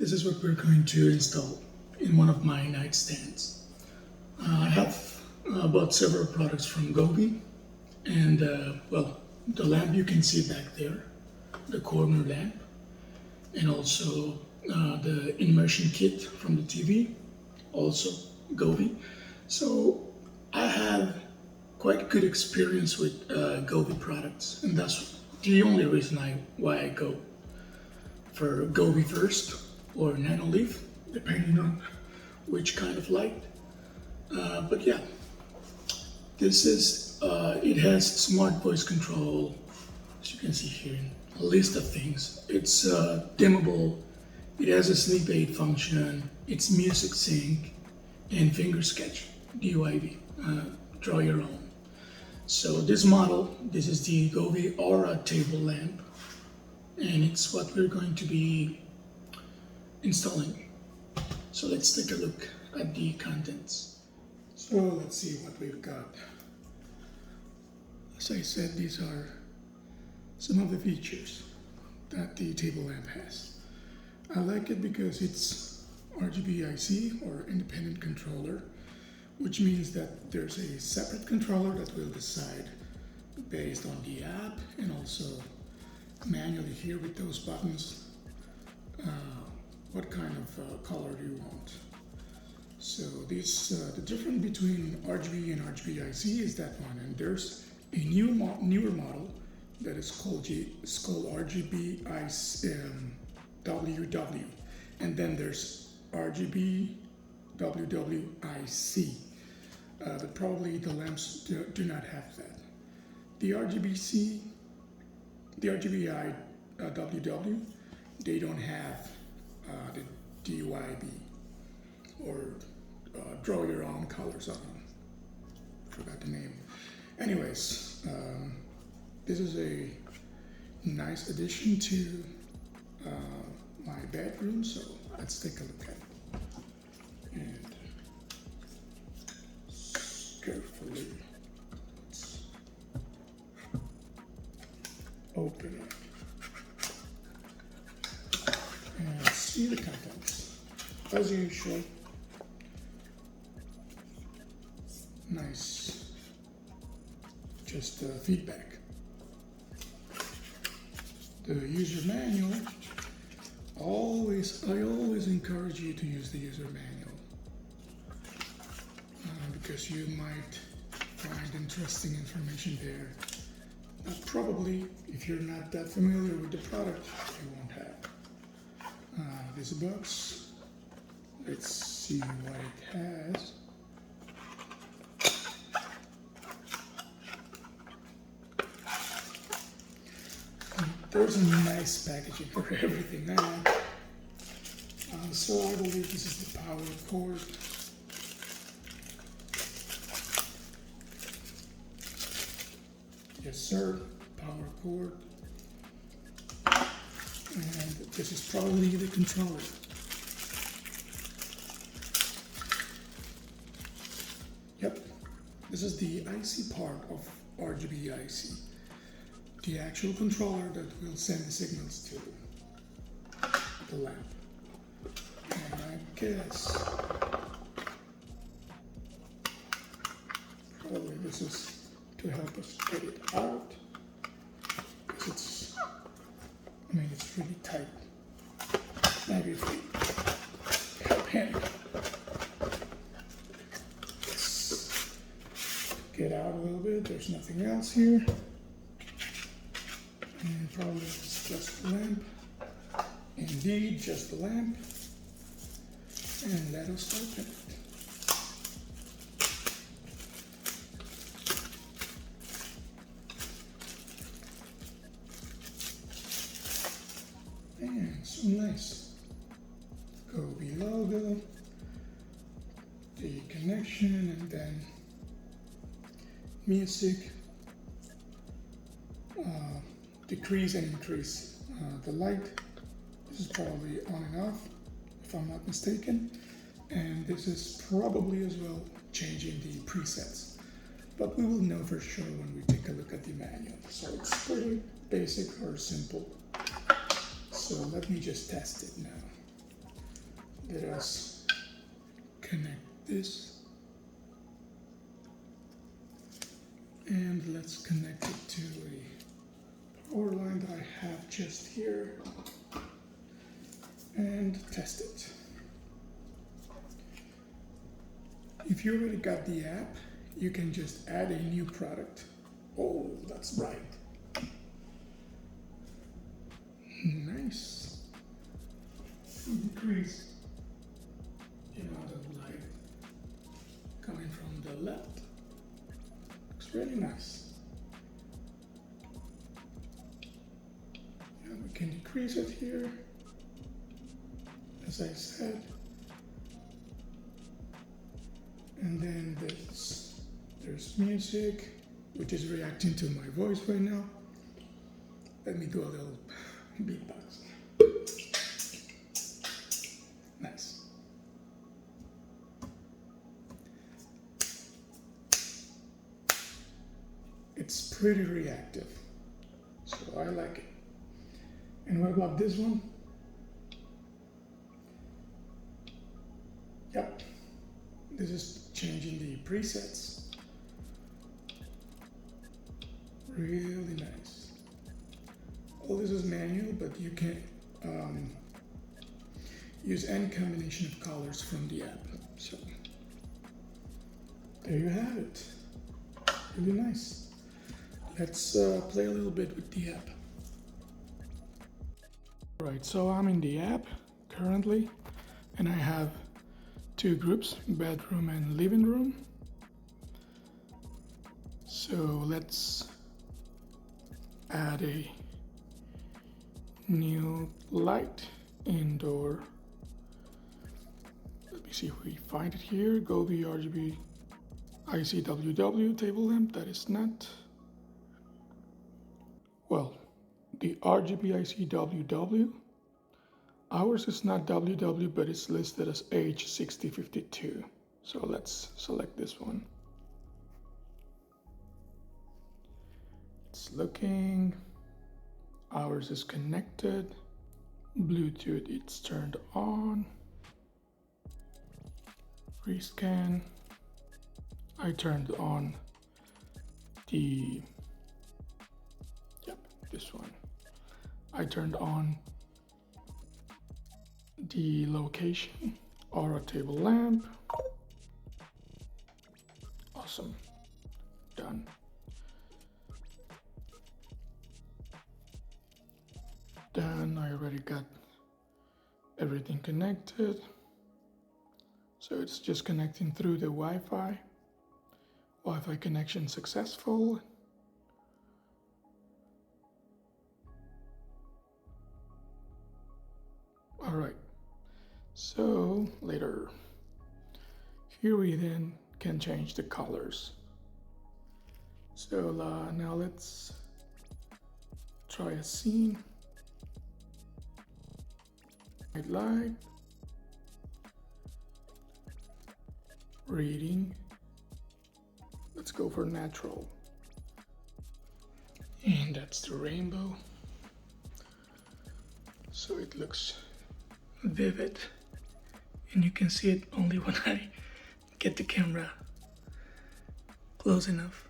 This is what we're going to install in one of my nightstands. I have bought several products from GOVEE, and well, the lamp you can see back there, the corner lamp, and also the immersion kit from the TV, also GOVEE. So I have quite good experience with GOVEE products, and that's the only reason why I go for GOVEE first or Nanoleaf, depending on which kind of light. But yeah, this is, it has smart voice control, as you can see here, a list of things. It's dimmable, it has a sleep aid function, it's music sync, and finger sketch, DYV, draw your own. So this model, this is the GOVEE Aura table lamp, and it's what we're going to be installing. So let's take a look at the contents. So let's see what we've got. As I said, these are some of the features that the table lamp has. I like it because it's RGBIC, or independent controller, which means that there's a separate controller that will decide based on the app and also manually here with those buttons what kind of color do you want. So this, the difference between RGB and RGBIC is that one, and there's a newer model that is called RGBIC WW, and then there's RGB WWIC, but probably the lamps do not have that. The RGBI WW, they don't have the DYB, or draw your own colors on them. Forgot the name. Anyways, this is a nice addition to my bedroom, so let's take a look at it. And carefully let's open it and see the contents. As usual, nice, just feedback. The user manual, I always encourage you to use the user manual because you might find interesting information there that probably, if you're not that familiar with the product, you won't have. This box, let's see what it has. There's a nice packaging for everything now. So I believe this is the power cord. Yes sir, power cord. And this is probably the controller. Yep, this is the IC part of RGBIC. The actual controller that will send the signals to the lamp. And I guess probably this is to help us get it out, because it's, I mean, it's really tight. Maybe if we help him, let's get out a little bit. There's nothing else here. And probably it's just the lamp. Indeed, just the lamp. And let us open it. And so nice. GOVEE logo, the connection, and then music. Decrease and increase the light. This is probably on and off, if I'm not mistaken. And this is probably as well changing the presets. But we will know for sure when we take a look at the manual. So it's pretty basic or simple. So let me just test it now. let us connect this. And let's connect it to a power line that I have just here and test it. If you already got the app, you can just add a new product. Oh, that's bright. Nice. Increase the amount of light coming from the left. Looks really nice. And we can decrease it here, as I said. And then there's music, which is reacting to my voice right now. Let me do a little beatbox. Nice. It's pretty reactive, so I like it. And what about this one? Yep, this is changing the presets. Really nice. All this is manual, but you can use any combination of colors from the app. So there you have it. Really nice. Let's play a little bit with the app. Right, so I'm in the app currently, and I have two groups, bedroom and living room. So let's add a new light indoor. Let me see if we find it here. GOVEE RGBIC WW table lamp. That is not. Well, the RGBIC WW. Ours is not WW, but it's listed as H6052. So let's select this one. It's looking. Ours is connected. Bluetooth, it's turned on. Rescan. I turned on the, this one. I turned on the location, aura table lamp. Awesome. Done. Done. I already got everything connected. So it's just connecting through the Wi-Fi. Wi-Fi connection successful. All right. So later, here we then can change the colors. So now let's try a scene. Light, reading. Let's go for natural. And that's the rainbow. So it looks vivid, and you can see it only when I get the camera close enough.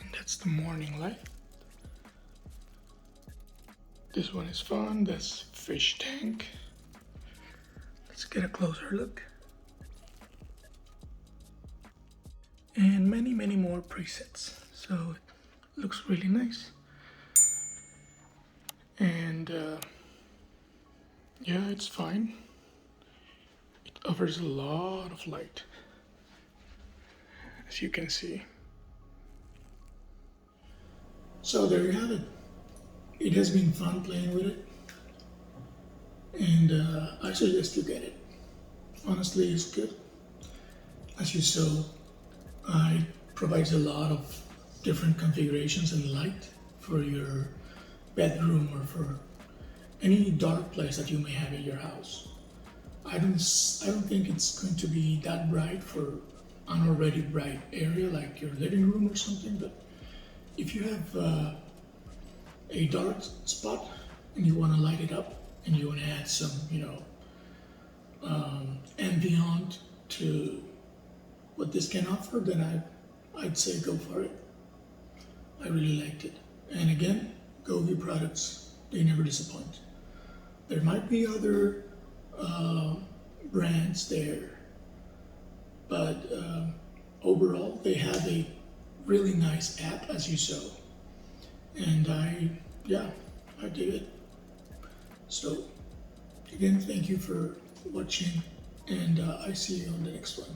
And that's the morning light. This one is fun. That's fish tank. Let's get a closer look. And many more presets. So it looks really nice. And yeah, it's fine. It offers a lot of light, as you can see. So there you have it. It has been fun playing with it, and I suggest you get it. Honestly, it's good. As you saw, it provides a lot of different configurations and light for your bedroom or for any dark place that you may have in your house. I don't think it's going to be that bright for an already bright area like your living room or something, but if you have a dark spot and you want to light it up, and you want to add some, ambient to what this can offer, then I'd say go for it. I really liked it. And again, GOVEE products, they never disappoint. There might be other brands there, but overall, they have a really nice app, as you saw. And I did it. So, again, thank you for watching, and I see you on the next one.